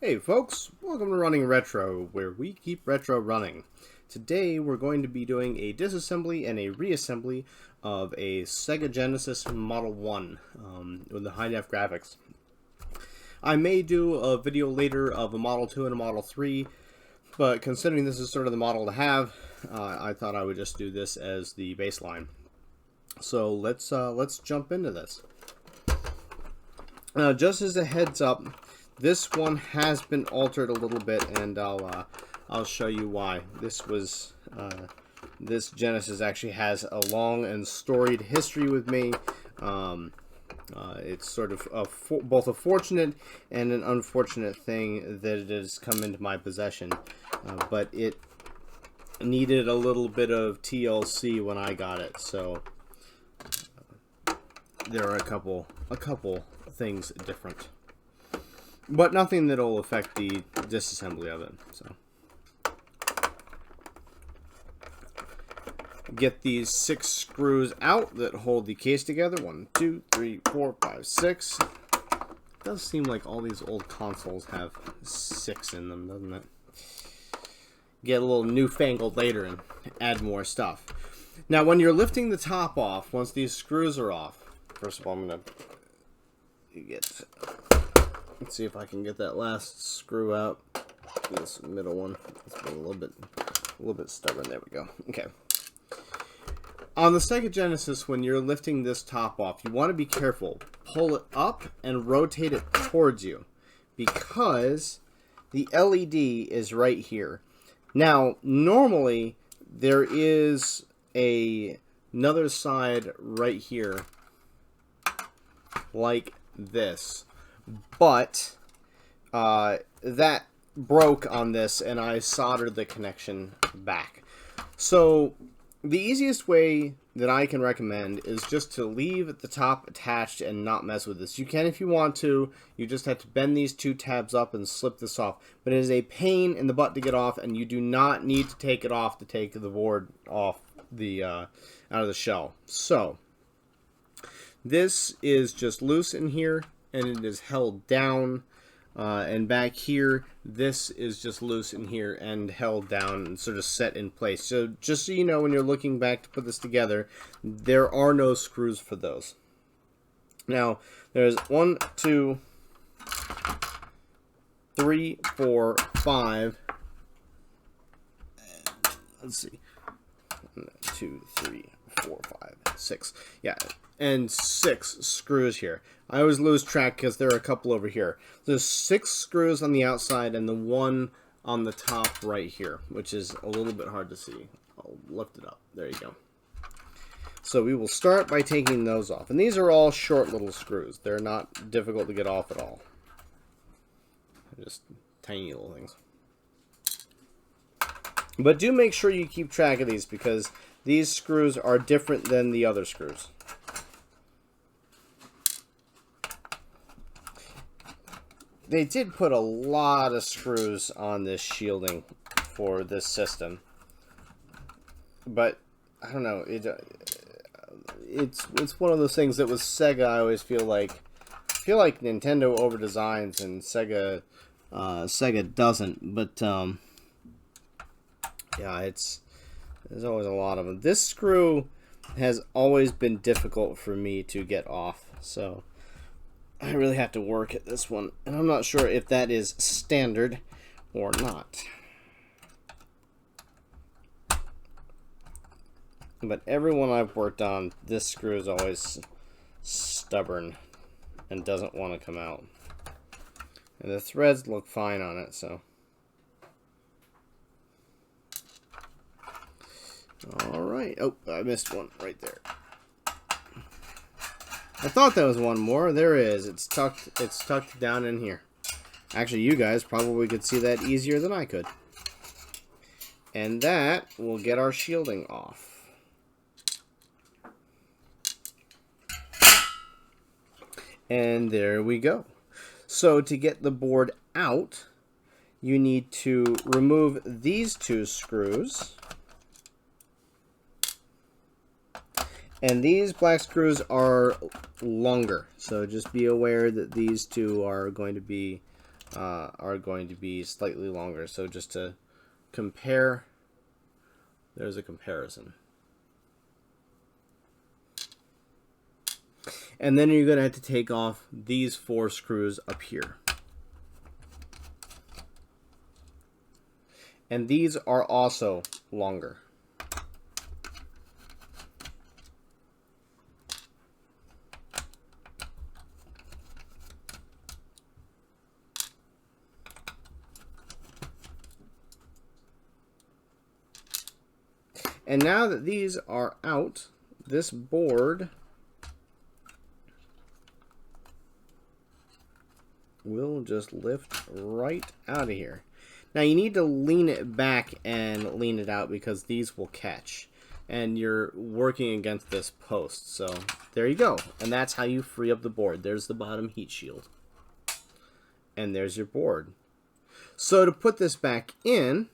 Hey folks, welcome to Running Retro, where we keep retro running. Today we're going to be doing a disassembly and a reassembly of a Sega Genesis Model 1 with the high-def graphics. I may do a video later of a Model 2 and a Model 3, but considering this is sort of the model to have, I thought I would just do this as the baseline. So let's jump into this. Just as a heads up, this one has been altered a little bit, and I'll show you why. This Genesis actually has a long and storied history with me. It's sort of both a fortunate and an unfortunate thing that it has come into my possession, but it needed a little bit of TLC when I got it, so there are a couple things different. But nothing that'll affect the disassembly of it. So get these 6 screws out that hold the case together. 1, 2, 3, 4, 5, 6. It does seem like all these old consoles have 6 in them, doesn't it? Get a little newfangled later and add more stuff. Now, when you're lifting the top off, once these screws are off, first of all, I'm going to get... Let's see if I can get that last screw out. This middle one. It's been a little bit stubborn. There we go. Okay. On the Sega Genesis, when you're lifting this top off, you want to be careful. Pull it up and rotate it towards you, because the LED is right here. Now, normally there is another side right here, like this. But that broke on this, and I soldered the connection back. So the easiest way that I can recommend is just to leave the top attached and not mess with this. You can if you want to. You just have to bend these 2 tabs up and slip this off. But it is a pain in the butt to get off, and you do not need to take it off to take the board off the out of the shell. So this is just loose in here, and it is held down, and back here this is just loose in here and held down and sort of set in place. So just so you know, when you're looking back to put this together, there are no screws for those. Now there's 1, 2, 3, 4, 5, let's see, 1, 2, 3, 4, 5, 6, yeah, and 6 screws here. I always lose track because there are a couple over here. There's 6 screws on the outside and the 1 on the top right here, which is a little bit hard to see. I'll lift it up. There you go. So we will start by taking those off. And these are all short little screws. They're not difficult to get off at all. They're just tiny little things. But do make sure you keep track of these, because these screws are different than the other screws. They did put a lot of screws on this shielding for this system, but I don't know. It's one of those things that with Sega, I always feel like Nintendo over designs and Sega doesn't. But yeah, there's always a lot of them. This screw has always been difficult for me to get off, so I really have to work at this one, and I'm not sure if that is standard or not. But every one I've worked on, this screw is always stubborn and doesn't want to come out. And the threads look fine on it, so. Alright. Oh, I missed one right there. I thought there was one more. There is. It's tucked down in here. Actually, you guys probably could see that easier than I could. And that will get our shielding off. And there we go. So to get the board out, you need to remove these 2 screws. And these black screws are longer, so just be aware that these 2 are going to be are going to be slightly longer. So just to compare, there's a comparison. And then you're going to have to take off these 4 screws up here. And these are also longer. And now that these are out, this board will just lift right out of here. Now you need to lean it back and lean it out because these will catch. And you're working against this post. So there you go. And that's how you free up the board. There's the bottom heat shield. And there's your board. So to put this back in,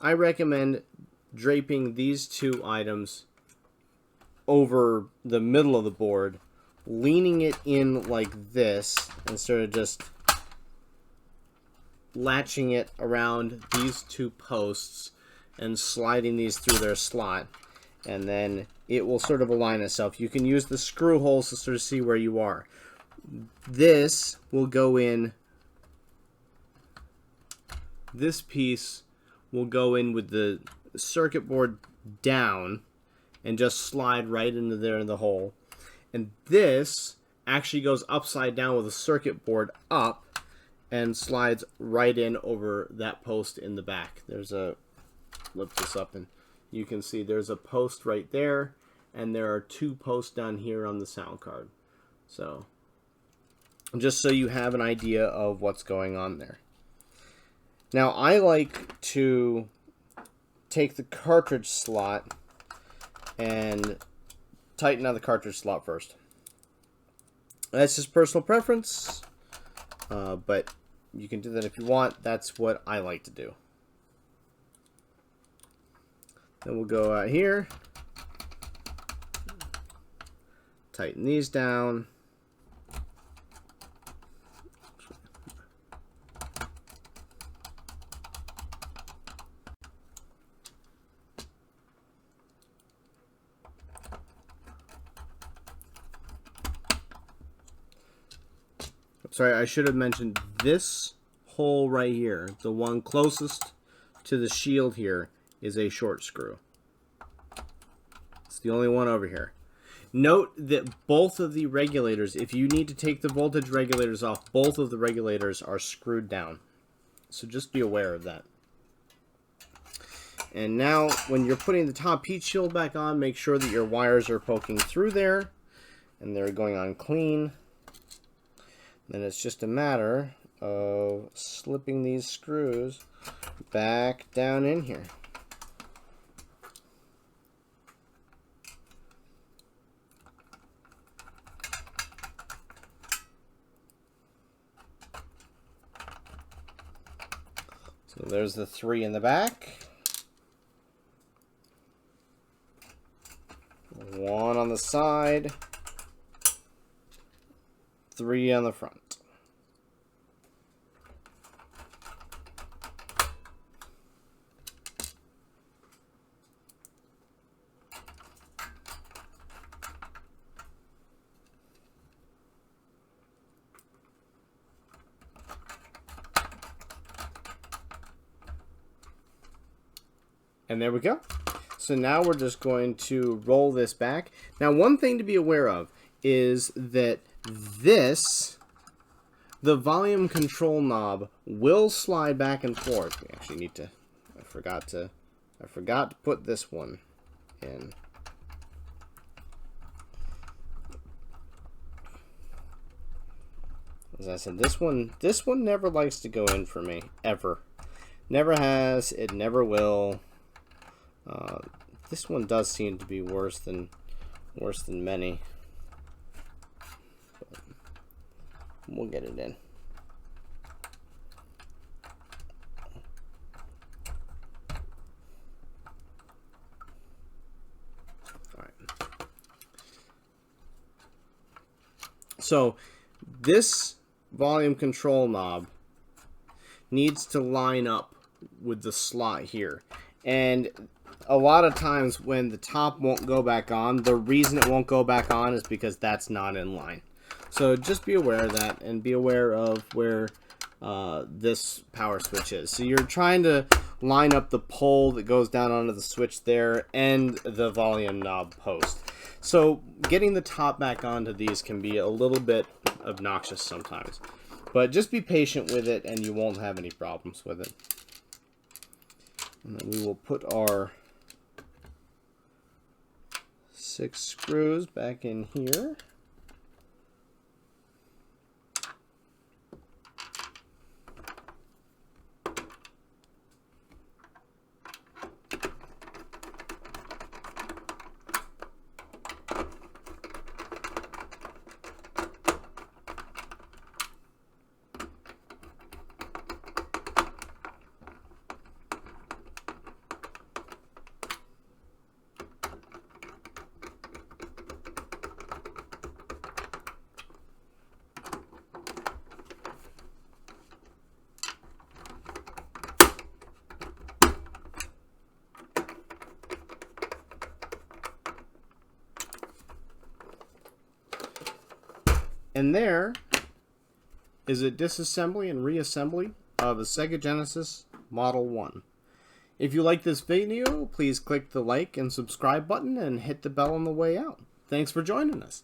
I recommend draping these 2 items over the middle of the board, leaning it in like this, instead of just latching it around these 2 posts and sliding these through their slot, and then it will sort of align itself. You can use the screw holes to sort of see where you are. This will go in, this piece will go in with the circuit board down and just slide right into there in the hole. And this actually goes upside down with the circuit board up and slides right in over that post in the back. There's a, lift this up and you can see there's a post right there, and there are 2 posts down here on the sound card. So just so you have an idea of what's going on there. Now I like to take the cartridge slot and tighten out the cartridge slot first. That's just personal preference, but you can do that if you want. That's what I like to do. Then we'll go out here, tighten these down. Sorry, I should have mentioned this hole right here, the one closest to the shield here, is a short screw. It's the only one over here. Note that both of the regulators, if you need to take the voltage regulators off, both of the regulators are screwed down. So just be aware of that. And now when you're putting the top heat shield back on, make sure that your wires are poking through there and they're going on clean. Then it's just a matter of slipping these screws back down in here. So there's the 3 in the back. 1 on the side. 3 on the front. And there we go. So now we're just going to roll this back. Now, one thing to be aware of is that this, the volume control knob, will slide back and forth. We actually need to, I forgot to put this one in. As I said, this one never likes to go in for me, ever. Never has, it never will. This one does seem to be worse than many. But we'll get it in. All right. So this volume control knob needs to line up with the slot here. And a lot of times when the top won't go back on, the reason it won't go back on is because that's not in line. So just be aware of that, and be aware of where this power switch is. So you're trying to line up the pole that goes down onto the switch there and the volume knob post. So getting the top back onto these can be a little bit obnoxious sometimes. But just be patient with it and you won't have any problems with it. And then we will put our 6 screws back in here. And there is a disassembly and reassembly of the Sega Genesis Model 1. If you like this video, please click the like and subscribe button and hit the bell on the way out. Thanks for joining us.